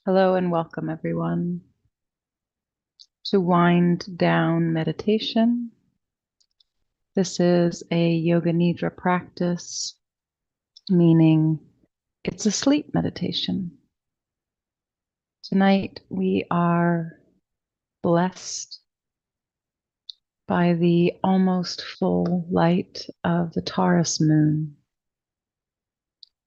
Hello and welcome everyone to Wind Down Meditation. This is a Yoga Nidra practice, meaning it's a sleep meditation. Tonight we are blessed by the almost full light of the Taurus moon.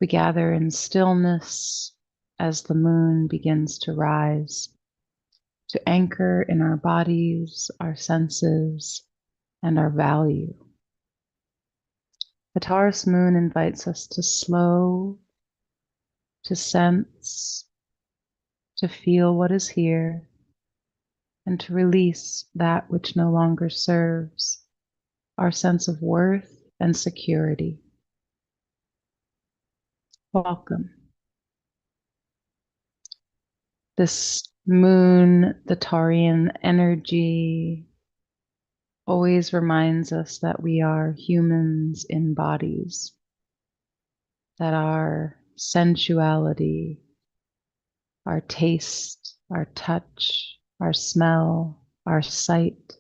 We gather in stillness as the moon begins to rise, to anchor in our bodies, our senses, and our value. The Taurus moon invites us to slow, to sense, to feel what is here, and to release that which no longer serves our sense of worth and security. Welcome. This moon, the Taurian energy, always reminds us that we are humans in bodies, that our sensuality, our taste, our touch, our smell, our sight,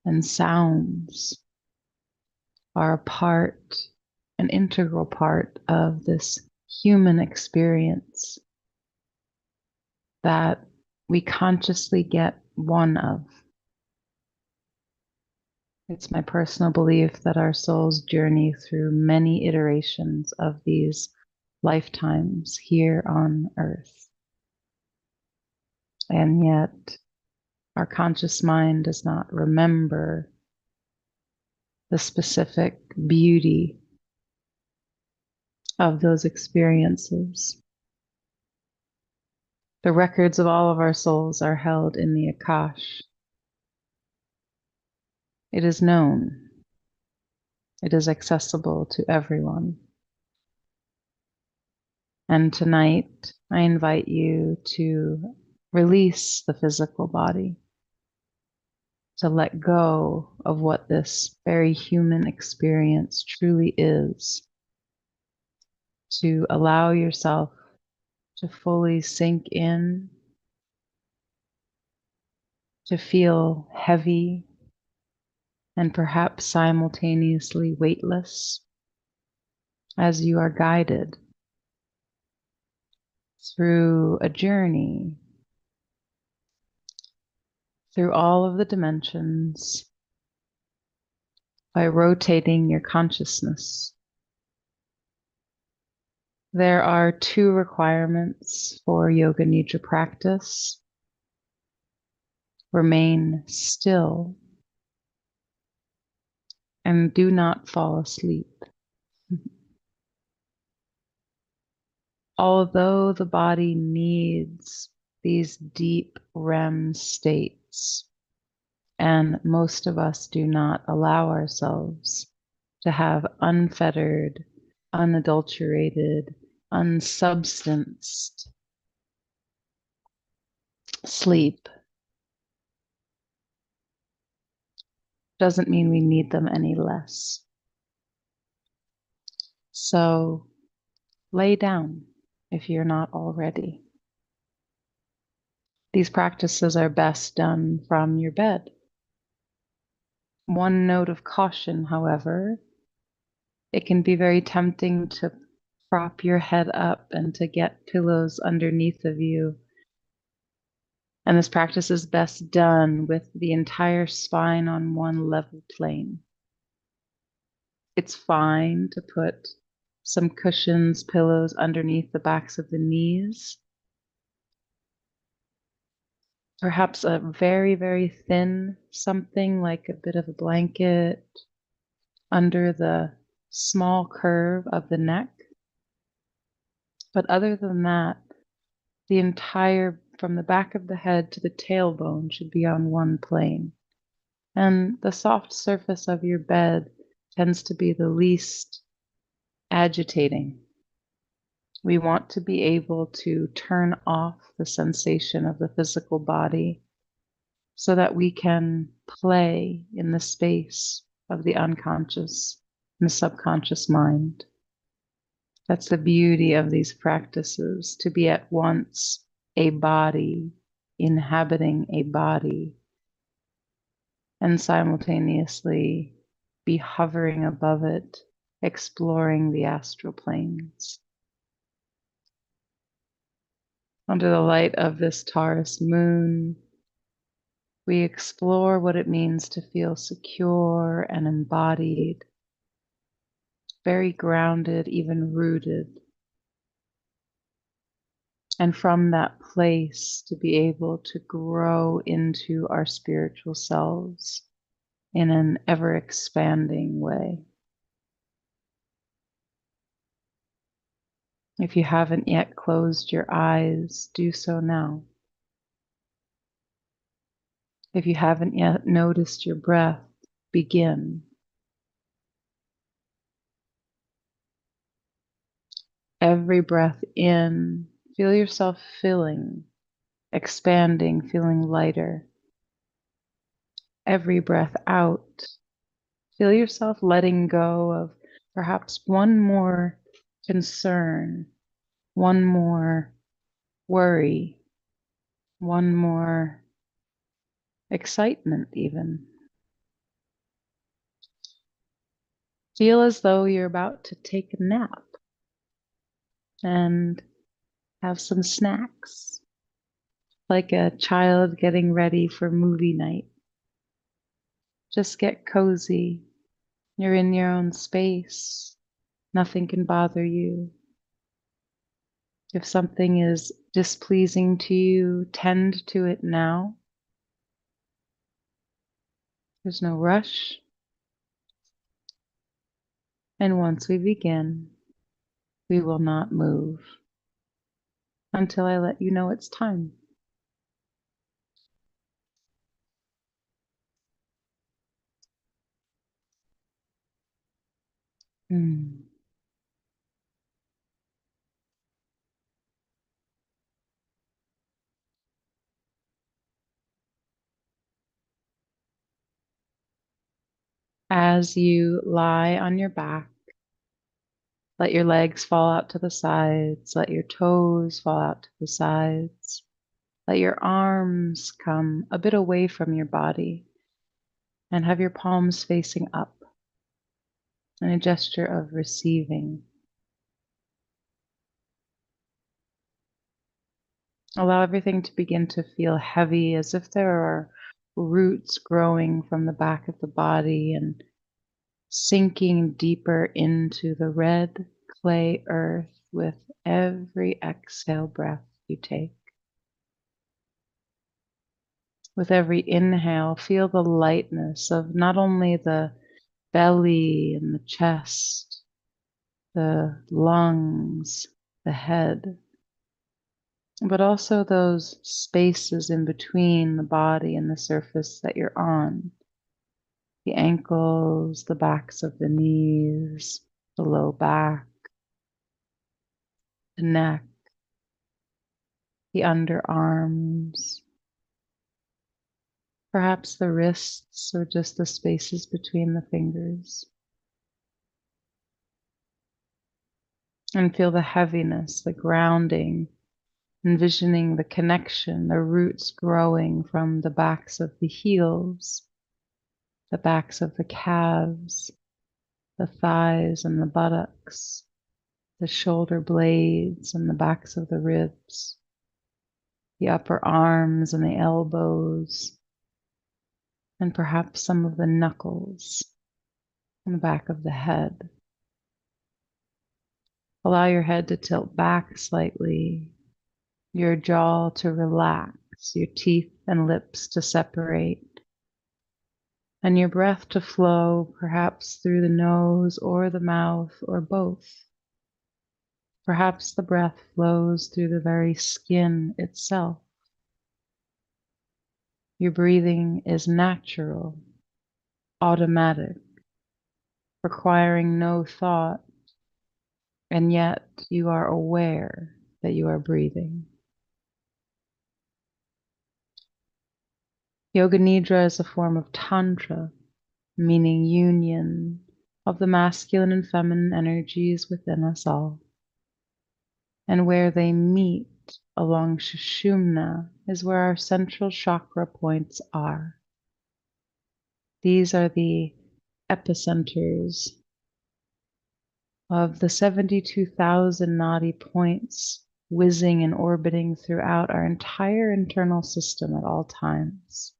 and sounds are a part, an integral part of this human experience that we consciously get one of. It's my personal belief that our souls journey through many iterations of these lifetimes here on Earth. And yet, our conscious mind does not remember the specific beauty of those experiences. The records of all of our souls are held in the Akash. It is known. It is accessible to everyone. And tonight, I invite you to release the physical body, to let go of what this very human experience truly is, to allow yourself to fully sink in, to feel heavy and perhaps simultaneously weightless as you are guided through a journey through all of the dimensions by rotating your consciousness. There are two requirements for Yoga Nidra practice. Remain still and do not fall asleep. Although the body needs these deep REM states, and most of us do not allow ourselves to have unfettered, unadulterated, unsubstanced sleep, doesn't mean we need them any less. So lay down if you're not already. These practices are best done from your bed. One note of caution, however, it can be very tempting to prop your head up and to get pillows underneath of you. And this practice is best done with the entire spine on one level plane. It's fine to put some cushions, pillows underneath the backs of the knees. Perhaps a very, very thin something like a bit of a blanket under the small curve of the neck. But other than that, the entire, from the back of the head to the tailbone, should be on one plane. And the soft surface of your bed tends to be the least agitating. We want to be able to turn off the sensation of the physical body so that we can play in the space of the unconscious in the subconscious mind. That's the beauty of these practices, to be at once a body, inhabiting a body, and simultaneously be hovering above it, exploring the astral planes. Under the light of this Taurus moon, we explore what it means to feel secure and embodied, very grounded, even rooted. And from that place, to be able to grow into our spiritual selves in an ever expanding way. If you haven't yet closed your eyes, do so now. If you haven't yet noticed your breath, begin. Every breath in, feel yourself filling, expanding, feeling lighter. Every breath out, feel yourself letting go of perhaps one more concern, one more worry, one more excitement even. Feel as though you're about to take a nap and have some snacks, like a child getting ready for movie night. Just get cozy. You're in your own space. Nothing can bother you. If something is displeasing to you, tend to it now. There's no rush. And once we begin, we will not move until I let you know it's time. Mm. As you lie on your back, let your legs fall out to the sides, let your toes fall out to the sides, let your arms come a bit away from your body, and have your palms facing up in a gesture of receiving. Allow everything to begin to feel heavy, as if there are roots growing from the back of the body and sinking deeper into the red clay earth with every exhale breath you take. With every inhale, feel the lightness of not only the belly and the chest, the lungs, the head, but also those spaces in between the body and the surface that you're on. The ankles, the backs of the knees, the low back, the neck, the underarms, perhaps the wrists or just the spaces between the fingers. And feel the heaviness, the grounding, envisioning the connection, the roots growing from the backs of the heels, the backs of the calves, the thighs and the buttocks, the shoulder blades and the backs of the ribs, the upper arms and the elbows, and perhaps some of the knuckles on the back of the head. Allow your head to tilt back slightly, your jaw to relax, your teeth and lips to separate, and your breath to flow perhaps through the nose or the mouth or both. Perhaps the breath flows through the very skin itself. Your breathing is natural, automatic, requiring no thought, and yet you are aware that you are breathing. Yoga Nidra is a form of Tantra, meaning union, of the masculine and feminine energies within us all. And where they meet along Sushumna is where our central chakra points are. These are the epicenters of the 72,000 nadi points whizzing and orbiting throughout our entire internal system at all times.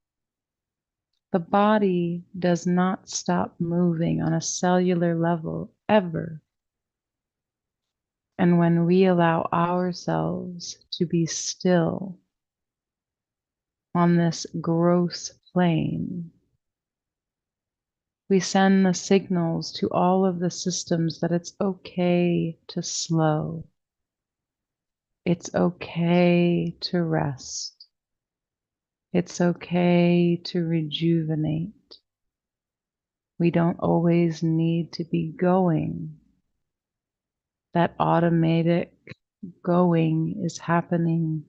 The body does not stop moving on a cellular level ever. And when we allow ourselves to be still on this gross plane, we send the signals to all of the systems that it's okay to slow. It's okay to rest. It's okay to rejuvenate. We don't always need to be going. That automatic going is happening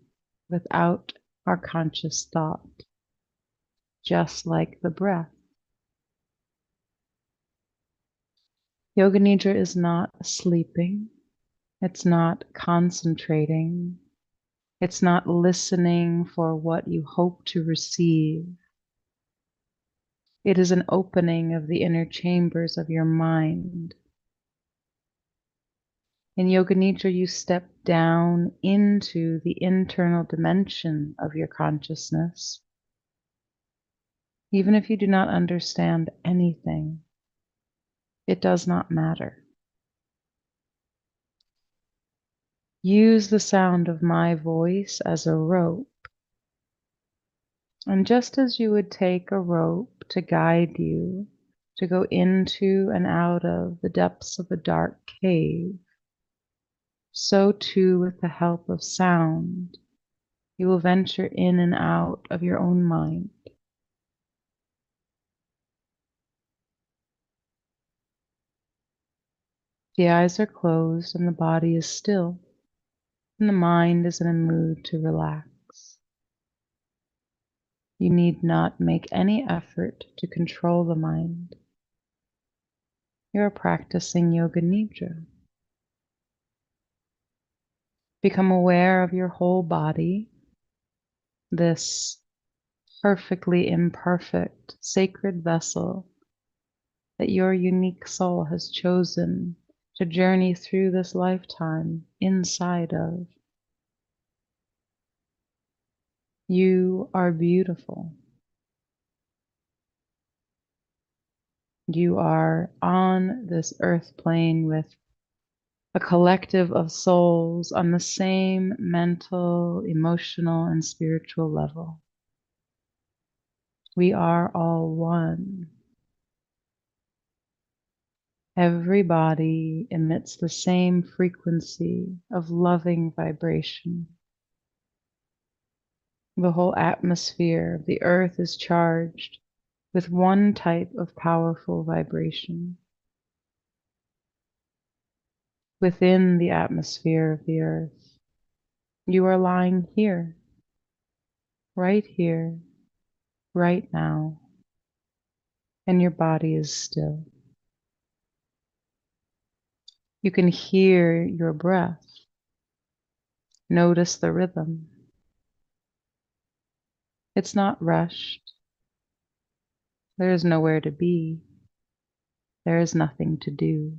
without our conscious thought, just like the breath. Yoga Nidra is not sleeping. It's not concentrating. It's not listening for what you hope to receive. It is an opening of the inner chambers of your mind. In Yoga Nidra, you step down into the internal dimension of your consciousness. Even if you do not understand anything, it does not matter. Use the sound of my voice as a rope. And just as you would take a rope to guide you to go into and out of the depths of a dark cave, so too with the help of sound, you will venture in and out of your own mind. The eyes are closed and the body is still, and the mind is in a mood to relax. You need not make any effort to control the mind. You are practicing Yoga Nidra. Become aware of your whole body, this perfectly imperfect, sacred vessel that your unique soul has chosen to journey through this lifetime inside of. You are beautiful. You are on this earth plane with a collective of souls on the same mental, emotional, and spiritual level. We are all one. Every body emits the same frequency of loving vibration. The whole atmosphere of the earth is charged with one type of powerful vibration. Within the atmosphere of the earth, you are lying here, right now, and your body is still. You can hear your breath. Notice the rhythm. It's not rushed. There is nowhere to be. There is nothing to do.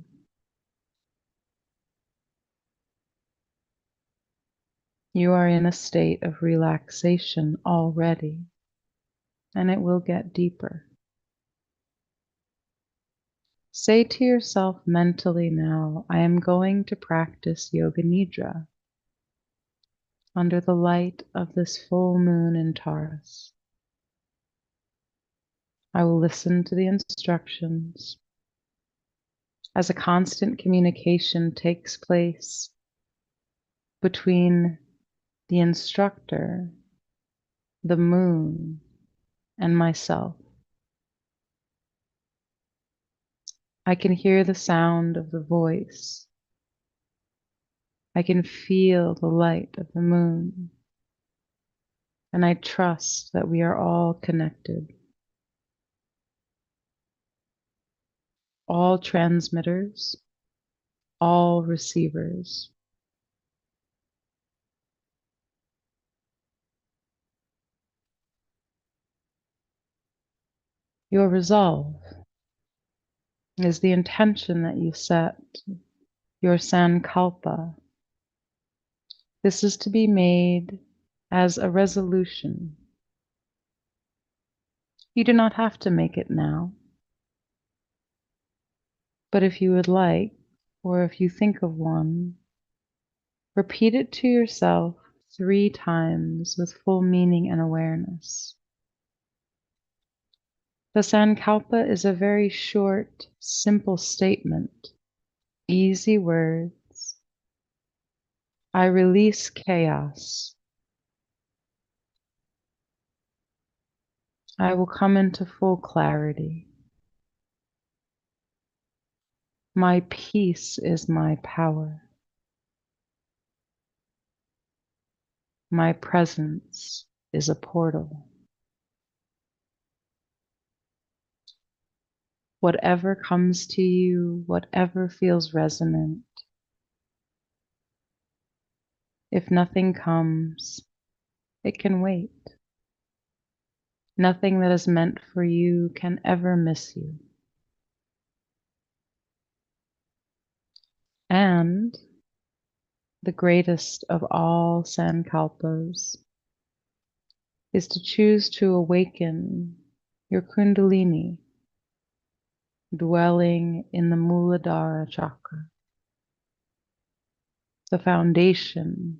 You are in a state of relaxation already, and it will get deeper. Say to yourself mentally now, I am going to practice Yoga Nidra under the light of this full moon in Taurus. I will listen to the instructions as a constant communication takes place between the instructor, the moon, and myself. I can hear the sound of the voice. I can feel the light of the moon. And I trust that we are all connected. all transmitters, all receivers. Your resolve is the intention that you set, your sankalpa. This is to be made as a resolution. You do not have to make it now, but if you would like, or if you think of one, repeat it to yourself 3 times with full meaning and awareness. The sankalpa is a very short, simple statement, easy words. I release chaos. I will come into full clarity. My peace is my power. My presence is a portal. Whatever comes to you, whatever feels resonant. If nothing comes, it can wait. Nothing that is meant for you can ever miss you. And the greatest of all sankalpas is to choose to awaken your kundalini, dwelling in the Muladhara chakra, the foundation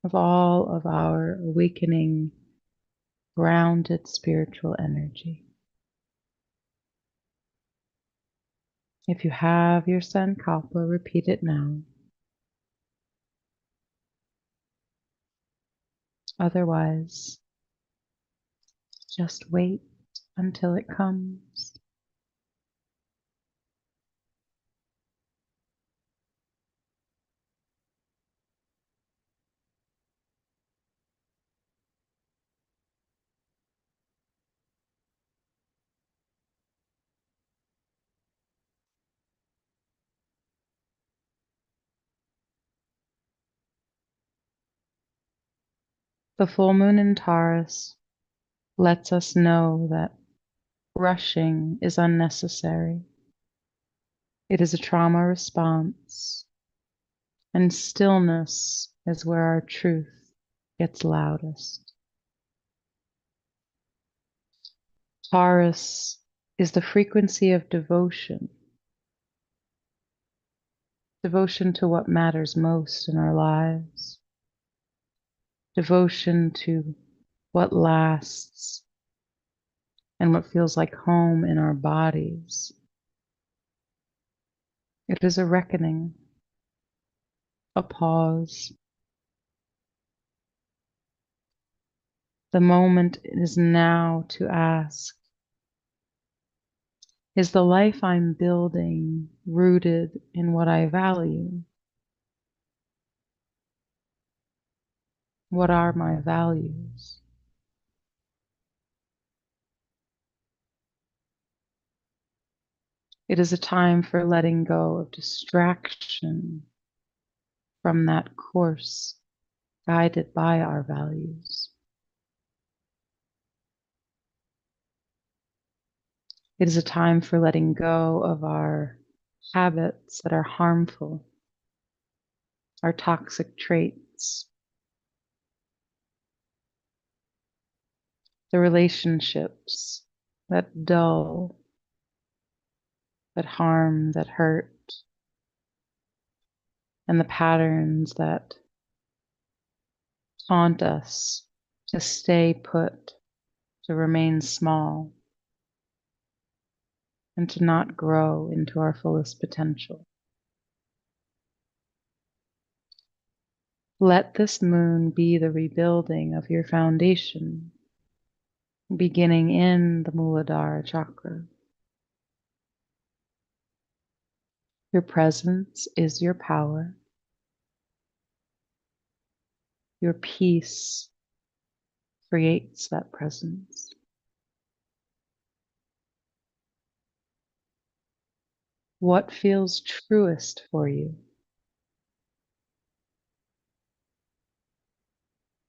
of all of our awakening, grounded spiritual energy. If you have your sankalpa, repeat it now. Otherwise, just wait until it comes. The full moon in Taurus lets us know that rushing is unnecessary. It is a trauma response, and stillness is where our truth gets loudest. Taurus is the frequency of devotion, devotion to what matters most in our lives, devotion to what lasts and what feels like home in our bodies. It is a reckoning, a pause. The moment is now to ask, is the life I'm building rooted in what I value? What are my values? It is a time for letting go of distraction from that course guided by our values. It is a time for letting go of our habits that are harmful, our toxic traits, the relationships that dull, that harm, that hurt, and the patterns that taunt us to stay put, to remain small, and to not grow into our fullest potential. Let this moon be the rebuilding of your foundation, beginning in the Muladhara chakra. Your presence is your power. Your peace creates that presence. What feels truest for you?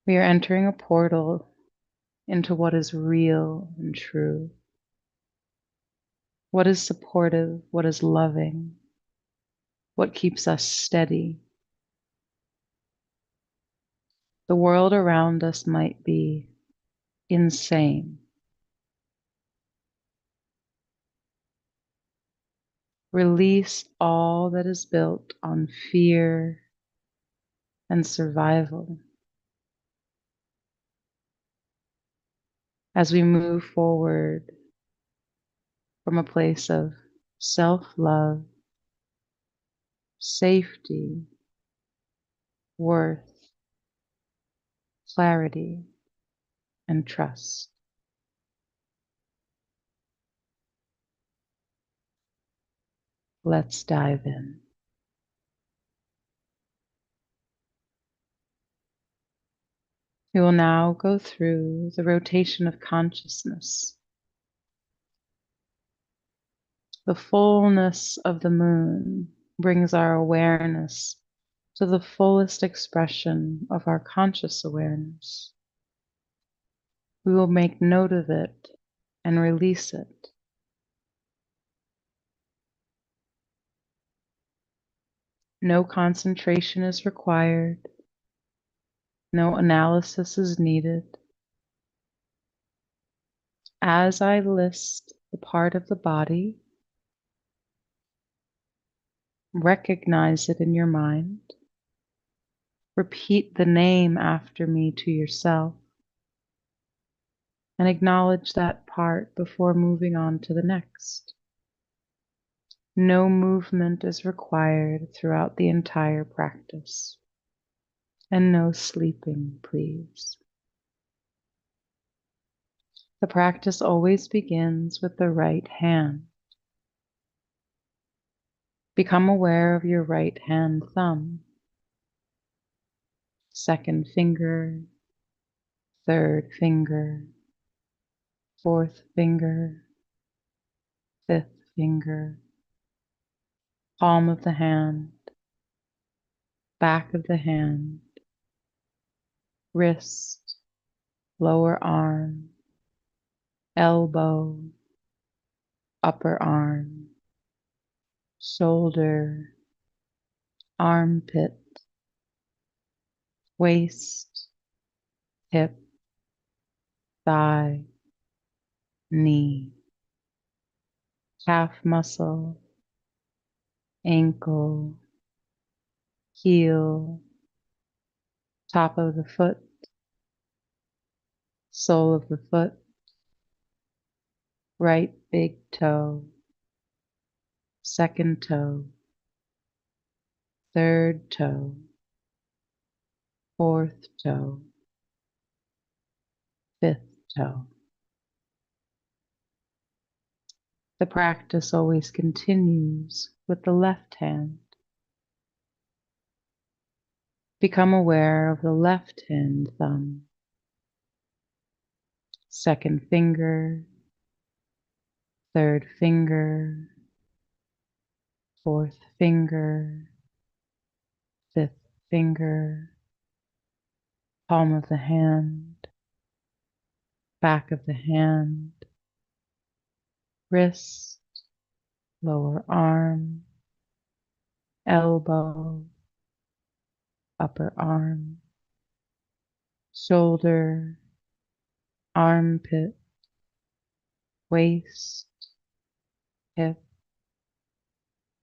We are entering a portal into what is real and true, what is supportive, what is loving, what keeps us steady. The world around us might be insane. Release all that is built on fear and survival. As we move forward from a place of self-love, safety, worth, clarity, and trust. Let's dive in. We will now go through the rotation of consciousness. The fullness of the moon brings our awareness to the fullest expression of our conscious awareness. We will make note of it and release it. No concentration is required. No analysis is needed. As I list the part of the body, recognize it in your mind. Repeat the name after me to yourself and acknowledge that part before moving on to the next. No movement is required throughout the entire practice, and no sleeping, please. The practice always begins with the right hand. Become aware of your right hand thumb, second finger, third finger, fourth finger, fifth finger, palm of the hand, back of the hand, wrist, lower arm, elbow, upper arm, shoulder, armpit, waist, hip, thigh, knee, calf muscle, ankle, heel, top of the foot, sole of the foot, right big toe, second toe, third toe, fourth toe, fifth toe. The practice always continues with the left hand. Become aware of the left hand thumb, second finger, third finger, fourth finger, fifth finger, palm of the hand, back of the hand, wrist, lower arm, elbow, upper arm, shoulder, armpit, waist, hip,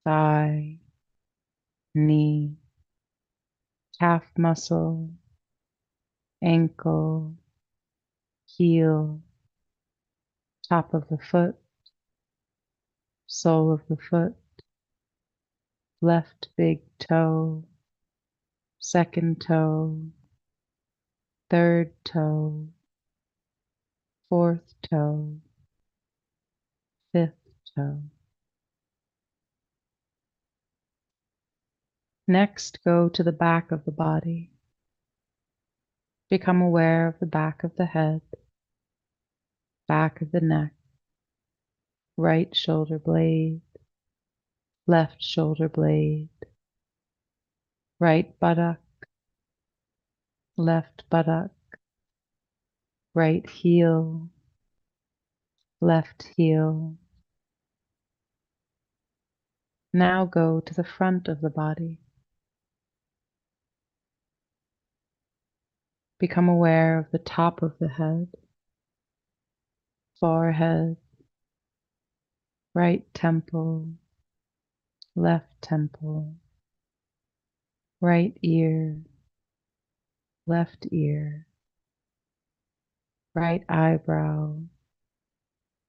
thigh, knee, calf muscle, ankle, heel, top of the foot, sole of the foot, left big toe, second toe, third toe, fourth toe, fifth toe. Next, go to the back of the body. Become aware of the back of the head, back of the neck, right shoulder blade, left shoulder blade, right buttock, left buttock, right heel, left heel. Now go to the front of the body. Become aware of the top of the head, forehead, right temple, left temple, right ear, left ear, right eyebrow,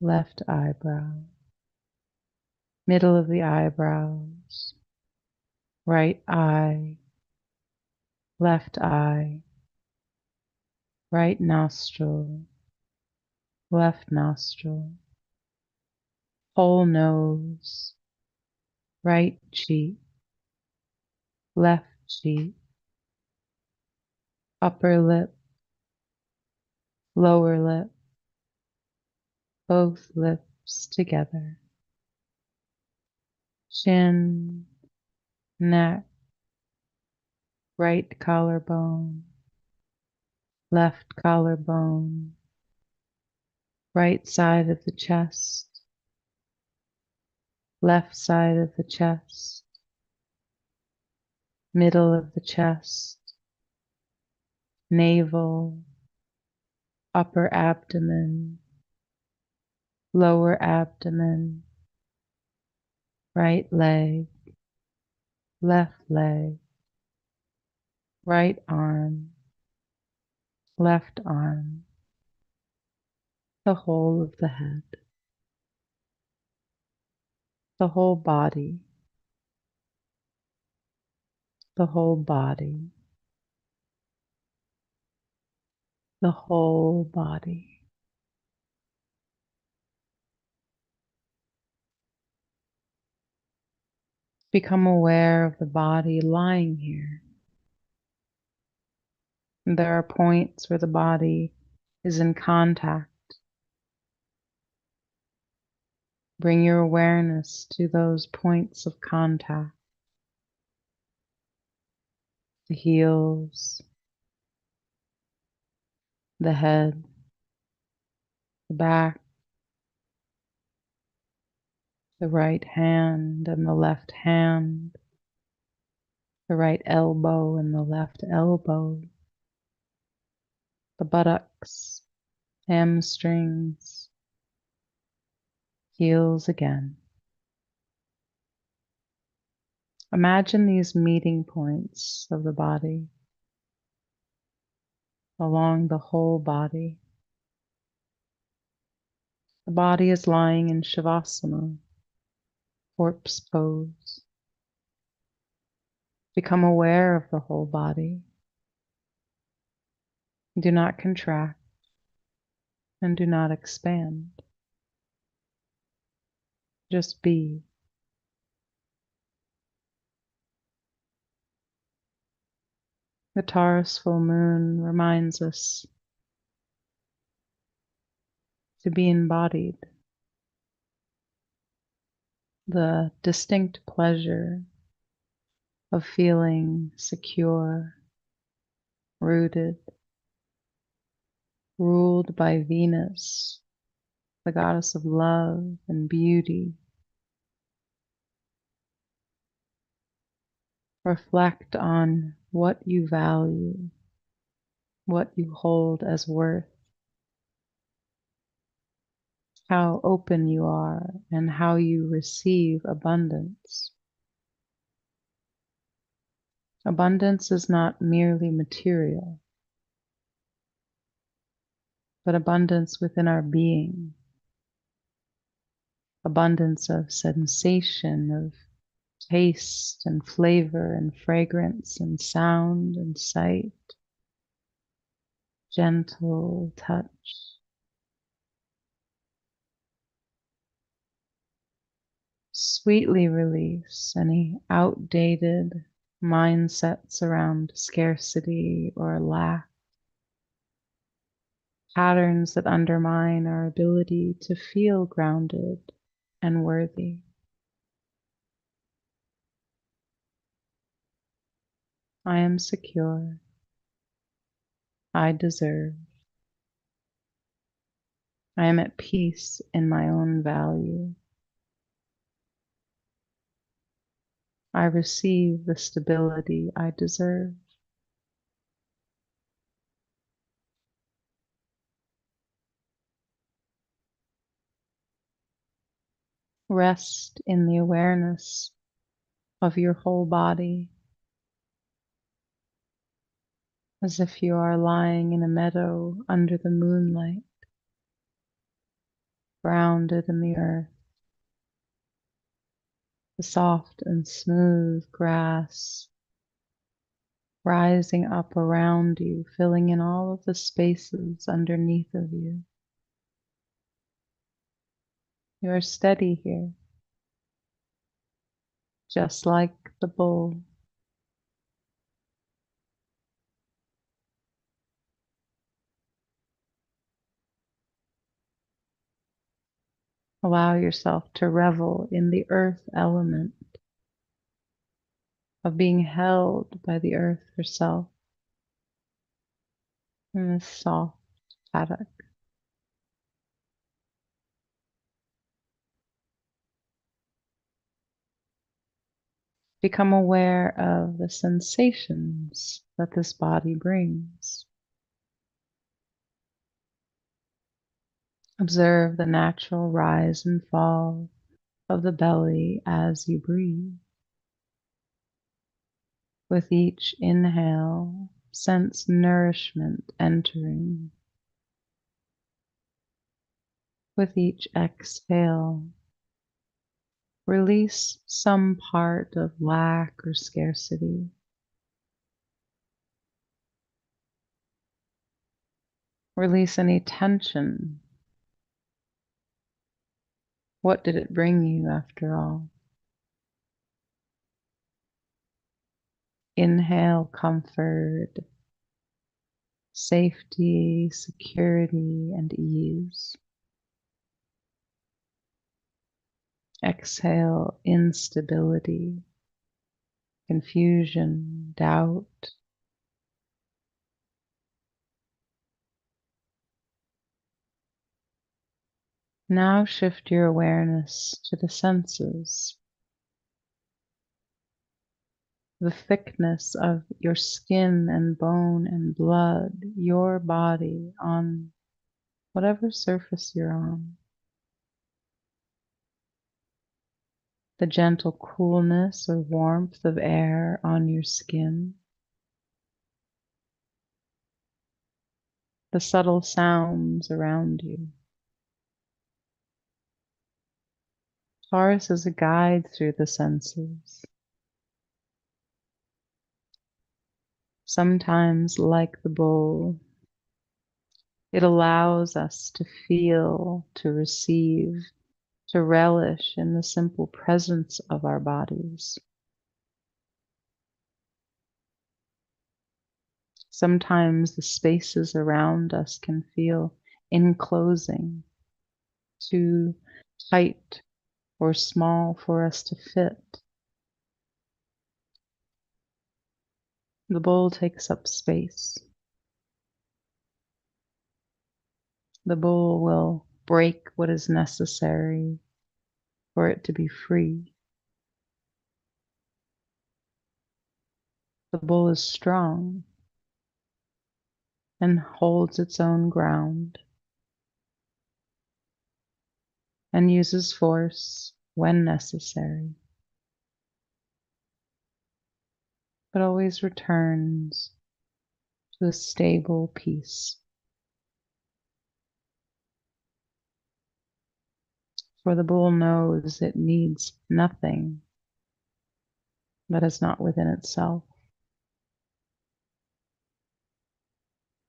left eyebrow, middle of the eyebrows, right eye, left eye, right nostril, left nostril, whole nose, right cheek, left cheek, upper lip, lower lip, both lips together, chin, neck, right collarbone, left collarbone, right side of the chest, left side of the chest, middle of the chest, navel, upper abdomen, lower abdomen, right leg, left leg, right arm, left arm, the whole of the head, the whole body, the whole body, the whole body. Become aware of the body lying here. And there are points where the body is in contact. Bring your awareness to those points of contact. The heels, the head, the back, the right hand and the left hand, the right elbow and the left elbow, the buttocks, hamstrings, heels again. Imagine these meeting points of the body along the whole body. The body is lying in Shavasana, corpse pose. Become aware of the whole body. Do not contract and do not expand. Just be. The Taurus full moon reminds us to be embodied. The distinct pleasure of feeling secure, rooted, ruled by Venus, the goddess of love and beauty. Reflect on what you value, what you hold as worth, how open you are, and how you receive abundance. Abundance is not merely material, but abundance within our being, abundance of sensation, of taste and flavor and fragrance and sound and sight, gentle touch. Sweetly release any outdated mindsets around scarcity or lack, patterns that undermine our ability to feel grounded and worthy. I am secure. I deserve. I am at peace in my own value. I receive the stability I deserve. Rest in the awareness of your whole body, as if you are lying in a meadow under the moonlight, grounded in the earth, the soft and smooth grass rising up around you, filling in all of the spaces underneath of you. You are steady here, just like the bull. Allow yourself to revel in the earth element, of being held by the earth herself in this soft paddock. Become aware of the sensations that this body brings. Observe the natural rise and fall of the belly as you breathe. With each inhale, sense nourishment entering. With each exhale, release some part of lack or scarcity. Release any tension. What did it bring you after all? Inhale comfort, safety, security, and ease. Exhale instability, confusion, doubt. Now shift your awareness to the senses. The thickness of your skin and bone and blood, your body on whatever surface you're on. The gentle coolness or warmth of air on your skin. The subtle sounds around you. Taurus is a guide through the senses. Sometimes, like the bull, it allows us to feel, to receive, to relish in the simple presence of our bodies. Sometimes the spaces around us can feel enclosing, too tight or small for us to fit. The bull takes up space. The bull will break what is necessary for it to be free. The bull is strong and holds its own ground and uses force when necessary, but always returns to a stable peace. For the bull knows it needs nothing that is not within itself.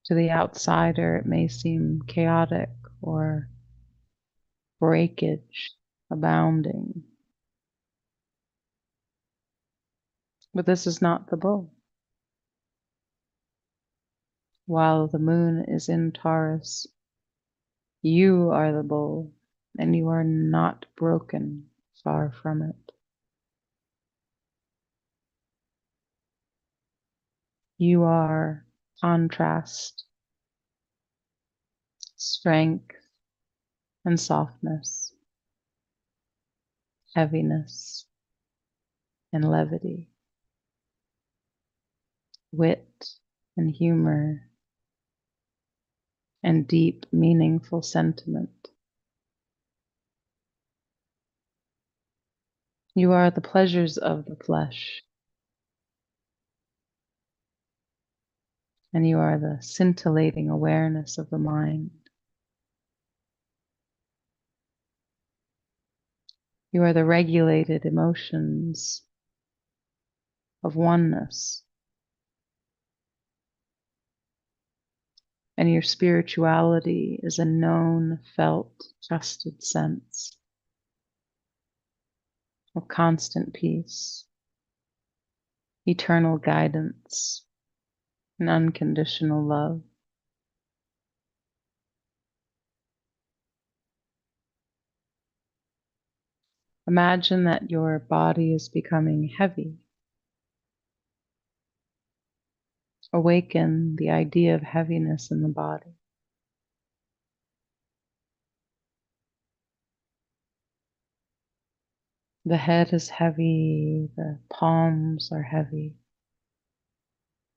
To the outsider, it may seem chaotic or breakage abounding. But this is not the bull. While the moon is in Taurus, you are the bull, and you are not broken, far from it. You are contrast, strength and softness, heaviness and levity, wit and humor, and deep, meaningful sentiment. You are the pleasures of the flesh, and you are the scintillating awareness of the mind. You are the regulated emotions of oneness, and your spirituality is a known, felt, trusted sense of constant peace, eternal guidance, and unconditional love. Imagine that your body is becoming heavy. Awaken the idea of heaviness in the body. The head is heavy, the palms are heavy,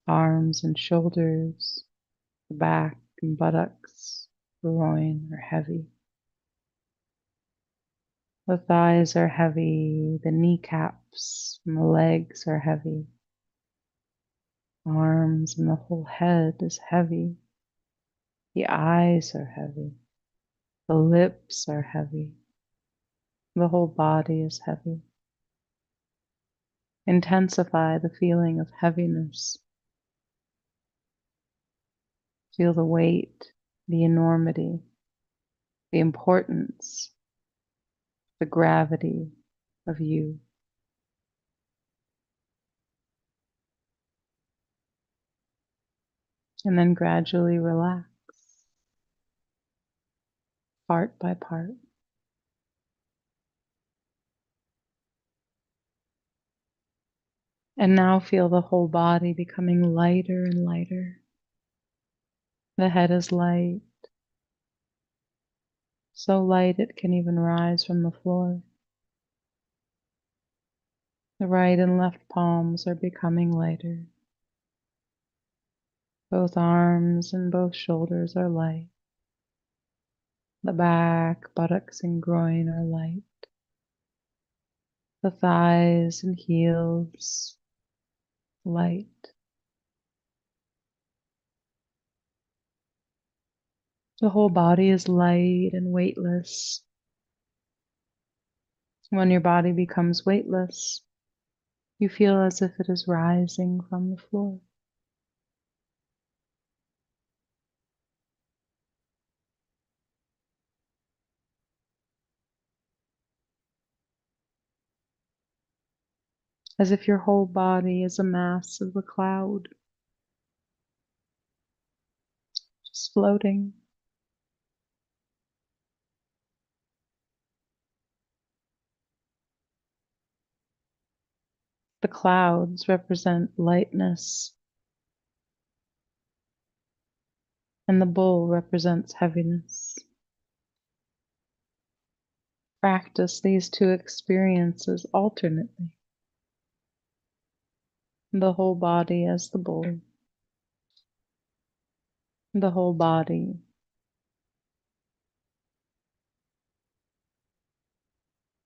arms and shoulders, the back and buttocks, groin are heavy. The thighs are heavy, the kneecaps and the legs are heavy. Arms and the whole head is heavy. The eyes are heavy. The lips are heavy. The whole body is heavy. Intensify the feeling of heaviness. Feel the weight, the enormity, the importance, the gravity of you. And then gradually relax, part by part. And now feel the whole body becoming lighter and lighter. The head is light, so light it can even rise from the floor. The right and left palms are becoming lighter. Both arms and both shoulders are light. The back, buttocks, and groin are light. The thighs and heels, light. The whole body is light and weightless. When your body becomes weightless, you feel as if it is rising from the floor. As if your whole body is a mass of a cloud, just floating. The clouds represent lightness, and the bull represents heaviness. Practice these two experiences alternately. The whole body as the bull, the whole body.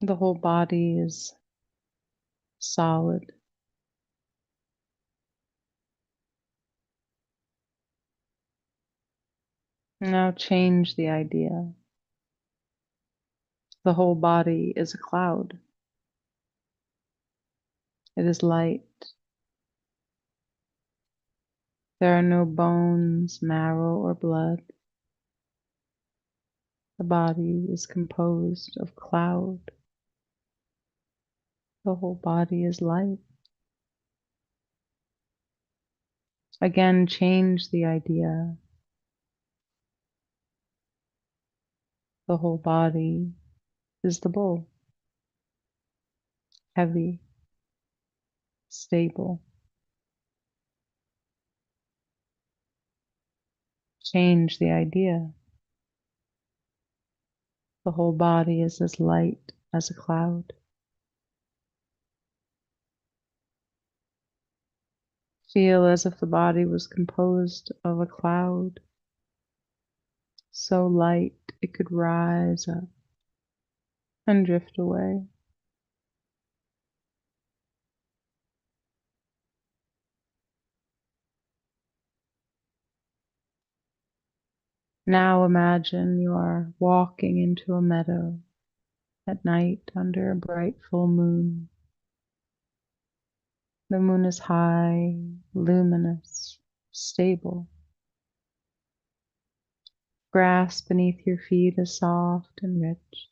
The whole body is solid. Now change the idea. The whole body is a cloud. It is light. There are no bones, marrow, or blood. The body is composed of cloud. The whole body is light. Again, change the idea. The whole body is the bull. Heavy, stable, Change the idea. The whole body is as light as a cloud. Feel as if the body was composed of a cloud, so light it could rise up and drift away. Now imagine you are walking into a meadow at night under a bright full moon. The moon is high, luminous, stable. Grass beneath your feet is soft and rich.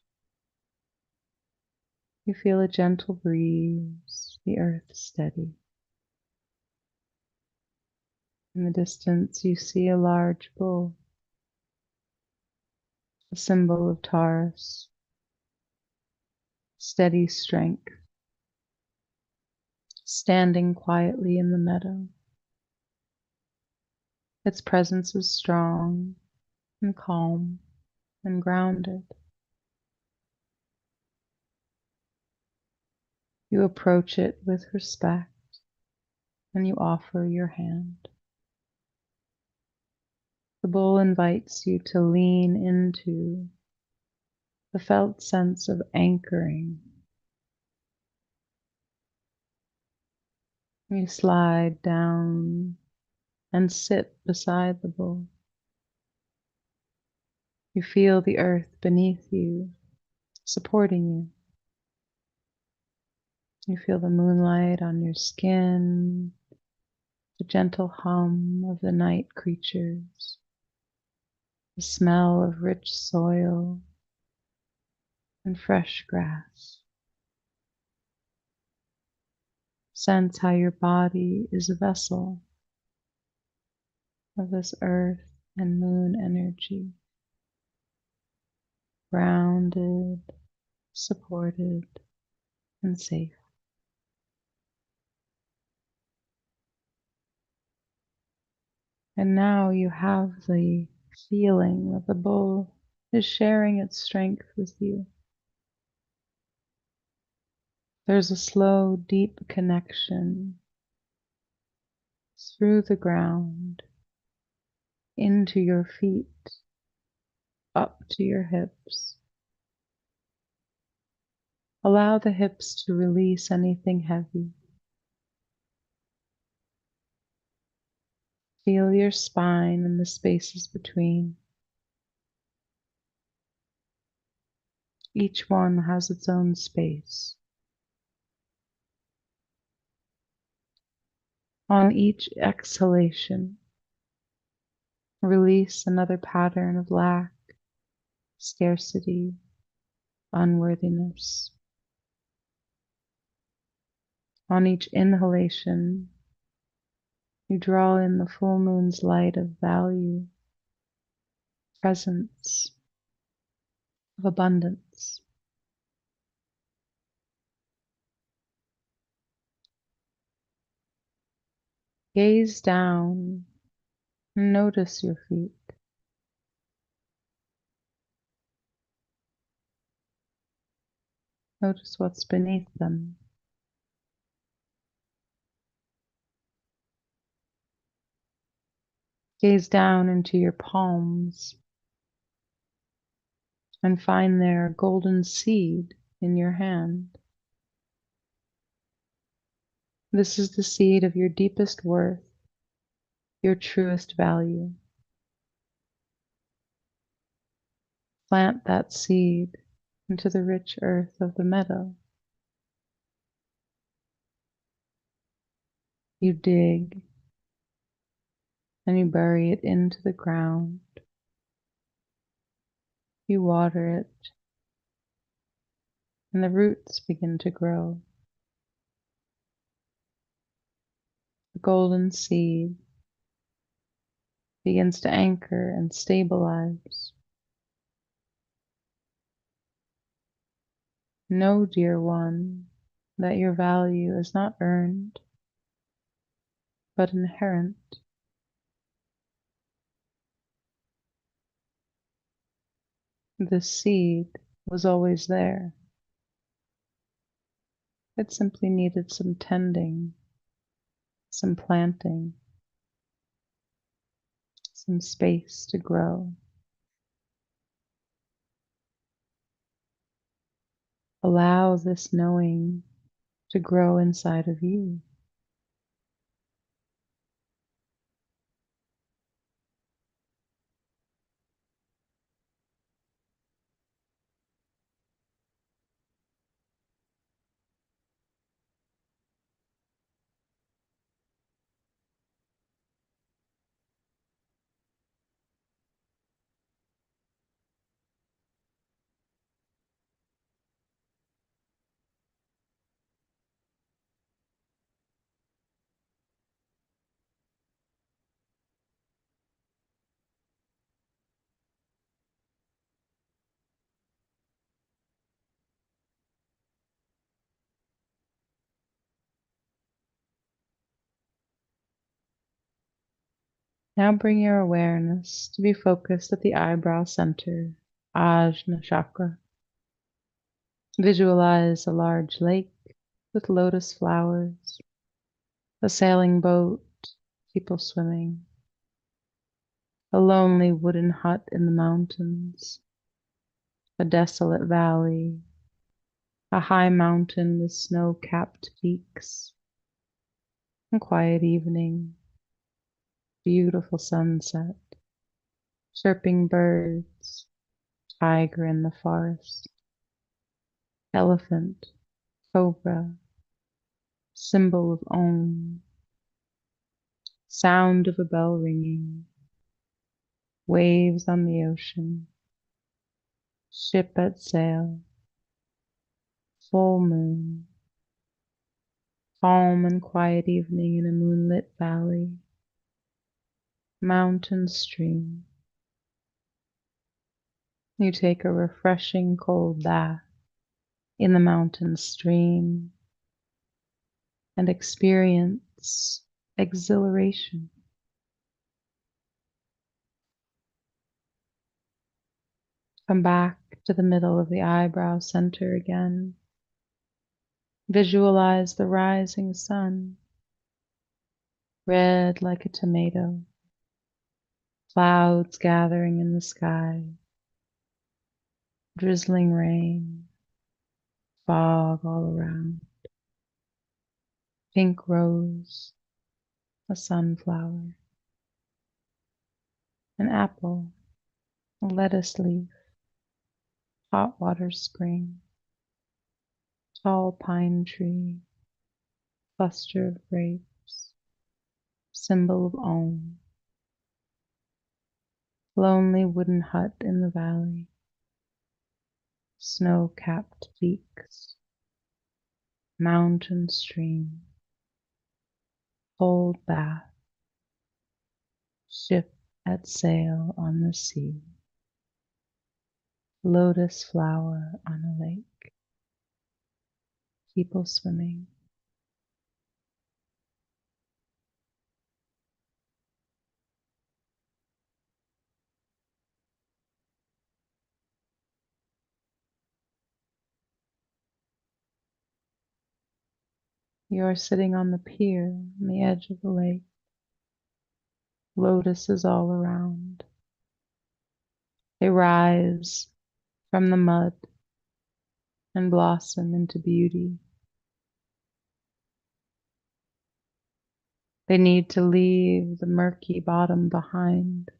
You feel a gentle breeze, the earth steady. In the distance you see a large bull, a symbol of Taurus, steady strength, standing quietly in the meadow. Its presence is strong and calm and grounded. You approach it with respect and you offer your hand. The bull invites you to lean into the felt sense of anchoring. You slide down and sit beside the bull. You feel the earth beneath you, supporting you. You feel the moonlight on your skin, the gentle hum of the night creatures, the smell of rich soil and fresh grass. Sense how your body is a vessel of this earth and moon energy, grounded, supported, and safe. And now you have the feeling that the bull is sharing its strength with you. There's a slow, deep connection through the ground, into your feet, up to your hips. Allow the hips to release anything heavy. Feel your spine and the spaces between. Each one has its own space. On each exhalation, release another pattern of lack, scarcity, unworthiness. On each inhalation, you draw in the full moon's light of value, presence, of abundance. Gaze down and notice your feet. Notice what's beneath them. Gaze down into your palms and find there a golden seed in your hand. This is the seed of your deepest worth, your truest value. Plant that seed into the rich earth of the meadow. You dig and you bury it into the ground. You water it and the roots begin to grow. The golden seed begins to anchor and stabilize. Know, dear one, that your value is not earned, but inherent. This seed was always there. It simply needed some tending, some planting, some space to grow. Allow this knowing to grow inside of you. Now bring your awareness to be focused at the eyebrow center, Ajna chakra. Visualize a large lake with lotus flowers, a sailing boat, people swimming, a lonely wooden hut in the mountains, a desolate valley, a high mountain with snow-capped peaks, a quiet evening, beautiful sunset, chirping birds, tiger in the forest, elephant, cobra, symbol of Om, sound of a bell ringing, waves on the ocean, ship at sail, full moon, calm and quiet evening in a moonlit valley, mountain stream. You take a refreshing cold bath in the mountain stream and experience exhilaration. Come back to the middle of the eyebrow center again. Visualize the rising sun, red like a tomato, clouds gathering in the sky, drizzling rain, fog all around, pink rose, a sunflower, an apple, a lettuce leaf, hot water spring, tall pine tree, cluster of grapes, symbol of Om, lonely wooden hut in the valley, snow-capped peaks, mountain stream, cold bath, ship at sail on the sea, lotus flower on a lake, people swimming. You are sitting on the pier on the edge of the lake. Lotuses all around. They rise from the mud and blossom into beauty. They need to leave the murky bottom behind,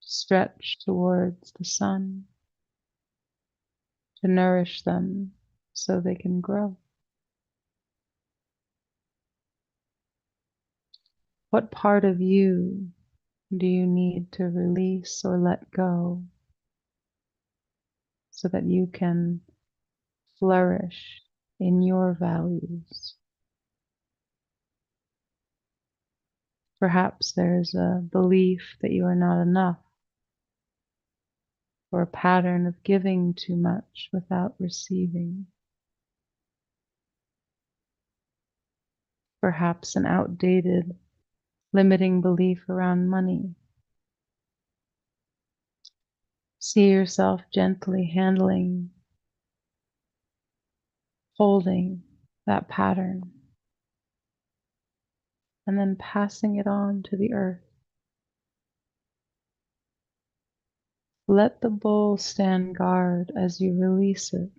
stretch towards the sun, to nourish them so they can grow. What part of you do you need to release or let go so that you can flourish in your values? Perhaps there's a belief that you are not enough, or a pattern of giving too much without receiving. Perhaps an outdated, limiting belief around money. See yourself gently handling, holding that pattern, and then passing it on to the earth. Let the bull stand guard as you release it.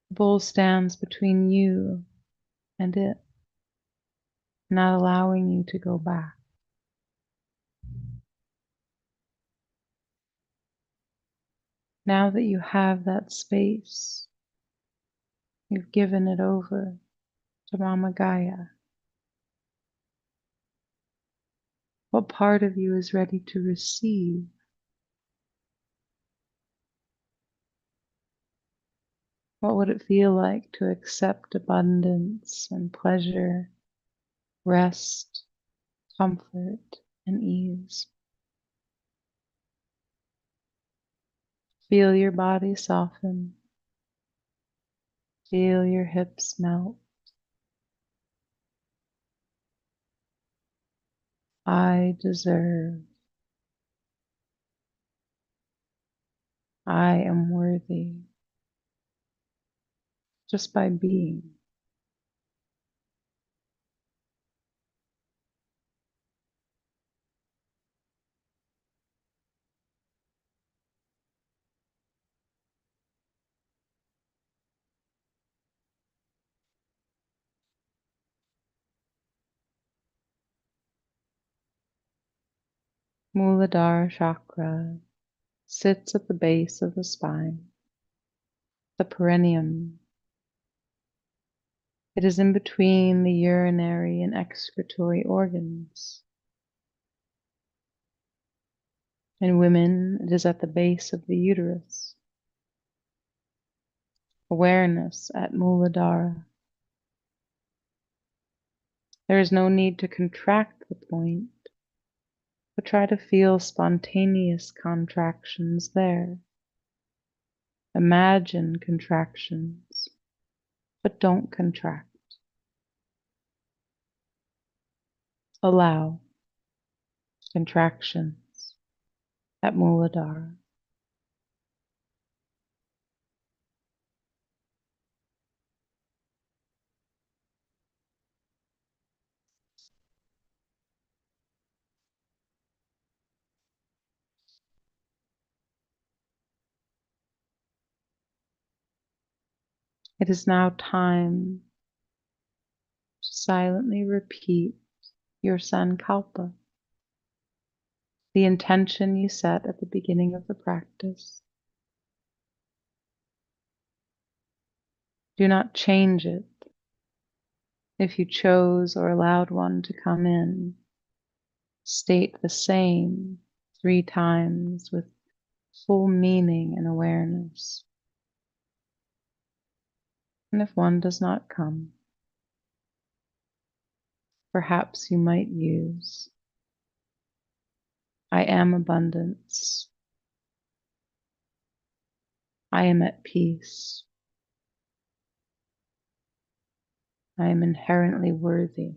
The bull stands between you and it, not allowing you to go back. Now that you have that space, you've given it over to Mama Gaia. What part of you is ready to receive? What would it feel like to accept abundance and pleasure, rest, comfort, and ease? Feel your body soften. Feel your hips melt. I deserve. I am worthy just by being. Muladhara chakra sits at the base of the spine, the perineum. It is in between the urinary and excretory organs. In women, it is at the base of the uterus. Awareness at Muladhara. There is no need to contract the point, but try to feel spontaneous contractions there. Imagine contractions, but don't contract. Allow contractions at Muladhara. It is now time to silently repeat your Sankalpa, the intention you set at the beginning of the practice. Do not change it. If you chose or allowed one to come in, state the same 3 times with full meaning and awareness. And if one does not come, perhaps you might use, I am abundance. I am at peace. I am inherently worthy.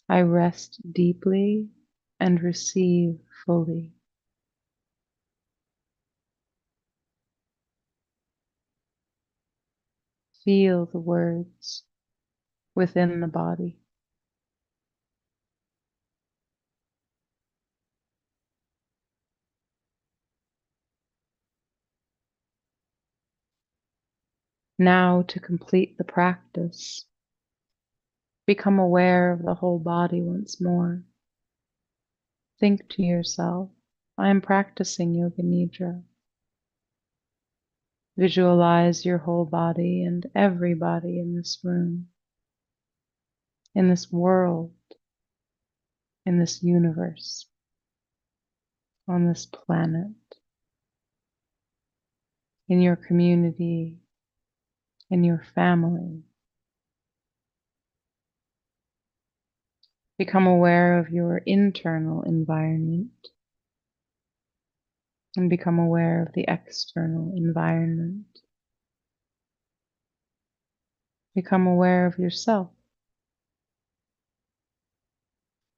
I rest deeply and receive fully. Feel the words within the body. Now, to complete the practice, become aware of the whole body once more. Think to yourself, I am practicing Yoga Nidra. Visualize your whole body and everybody in this room, in this world, in this universe, on this planet, in your community, in your family. Become aware of your internal environment and become aware of the external environment. Become aware of yourself.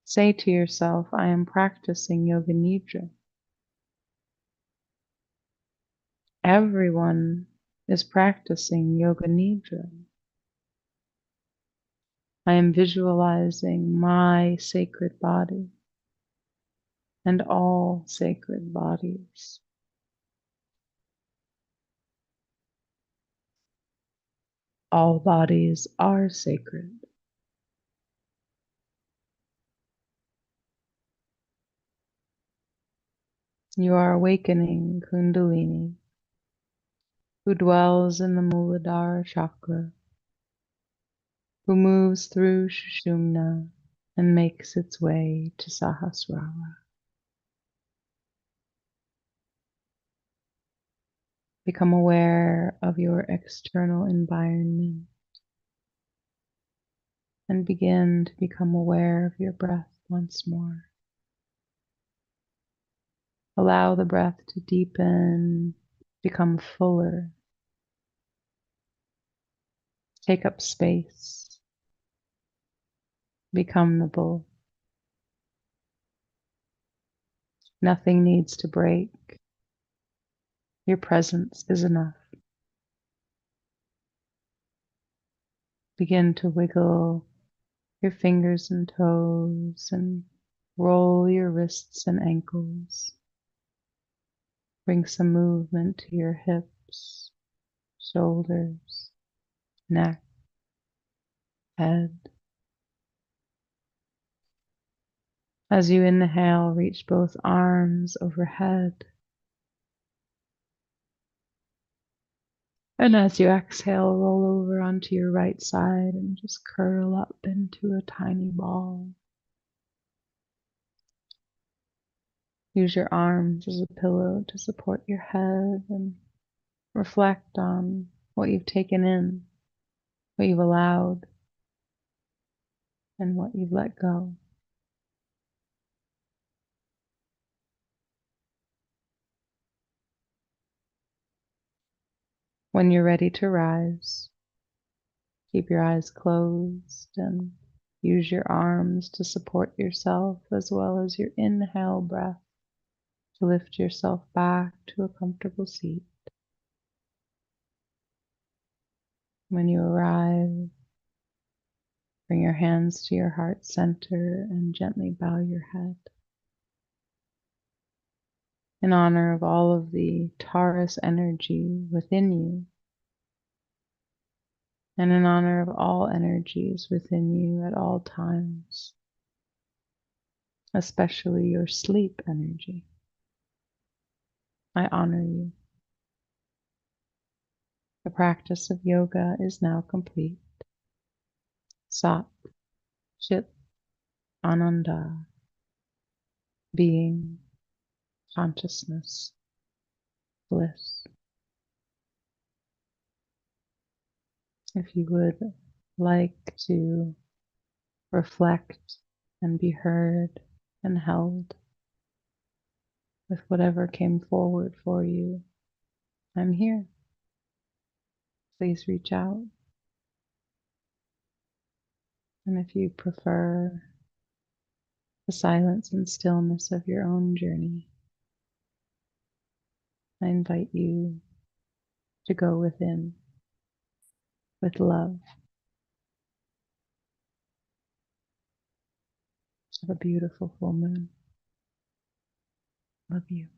Say to yourself, I am practicing Yoga Nidra. Everyone is practicing Yoga Nidra. I am visualizing my sacred body and all sacred bodies. All bodies are sacred. You are awakening Kundalini, who dwells in the Muladhara chakra, who moves through Sushumna and makes its way to Sahasrara. Become aware of your external environment and begin to become aware of your breath once more. Allow the breath to deepen, become fuller, take up space, become the bull. Nothing needs to break. Your presence is enough. Begin to wiggle your fingers and toes and roll your wrists and ankles. Bring some movement to your hips, shoulders, neck, head. As you inhale, reach both arms overhead. And as you exhale, roll over onto your right side and just curl up into a tiny ball. Use your arms as a pillow to support your head and reflect on what you've taken in, what you've allowed, and what you've let go. When you're ready to rise, keep your eyes closed and use your arms to support yourself as well as your inhale breath to lift yourself back to a comfortable seat. When you arrive, bring your hands to your heart center and gently bow your head. In honor of all of the Taurus energy within you, and in honor of all energies within you at all times, especially your sleep energy, I honor you. The practice of yoga is now complete. Sat, Chit, Ananda, being, consciousness, bliss. If you would like to reflect and be heard and held with whatever came forward for you, I'm here. Please reach out. And if you prefer the silence and stillness of your own journey, I invite you to go within with love. Have a beautiful full moon. Love you.